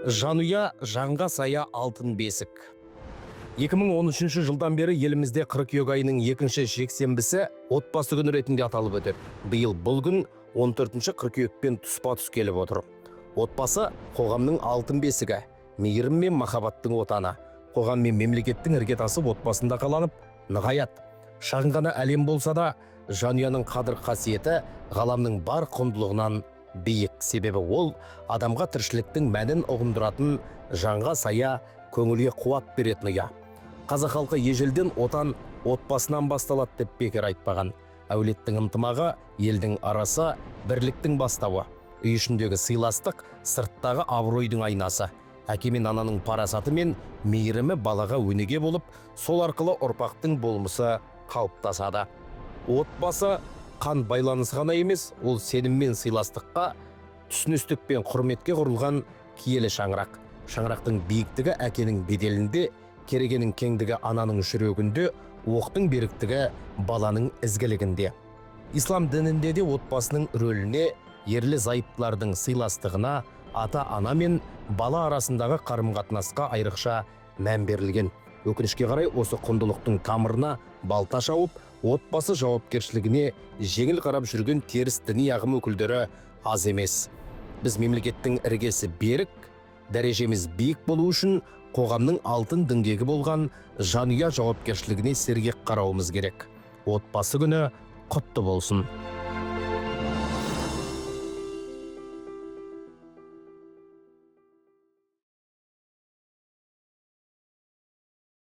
Жанұя жаңға сая алтын бесік. 2013 жылдан бері елімізде қыркүйек айының екінші жексенбісі отбасы күні ретінде аталып өтеді. Биыл бұл күн 14 қыркүйекпен тұспа-тұс келіп отыр. Отбасы қоғамның алтын бесігі, мейірім мен махаббаттың отаны. Қоғам мен мемлекеттің іргетасы отбасында қаланып, нығаят. Шағын ғана әлем болса да, жанұяның қадір қасиеті ғаламның бар құндылығынан биік. Себебі ол адамға тіршіліктің мәнін ұғындыратын, жанға сая, көңілге қуат беретін ұя. Қазақ халқы ежелден отан отбасынан басталады деп бекер айтпаған. Әулеттің ынтымағы, елдің арасы, бірліктің бастауы. Үй ішіндегі сыйластық, сырттағы абыройдың айнасы. Әке мен ананың парасаты мен мейірімі балаға өнеге болып, сол арқылы ұрпақтың болмысы қалыптасады. Отбасы қан байланыс ғана емес, ол сенім мен сыйластыққа, түсіністік пен құрметке құрылған киелі шаңырақ. Шаңырақтың биіктігі әкенің беделінде, керегенің кеңдігі ананың жүрегінде, оқтың беріктігі баланың ізгілігінде. Ислам дінінде де отбасының рөліне, ерлі зайыптылардың сыйластығына, ата-ана мен бала арасындағы қарым-қатынасқа айрықша мән берілген. Өкінішке қарай осы құндылықтың тамырына балта шауып, отбасы жауапкершілігіне жеңіл қарап жүрген теріс діни ағым өкілдері аз емес. Біз мемлекеттің іргесі берік, дәрежеміз биік болу үшін қоғамның алтын діңгегі болған жанұя жауапкершілігіне сергек қарауымыз керек. Отбасы күні құтты болсын.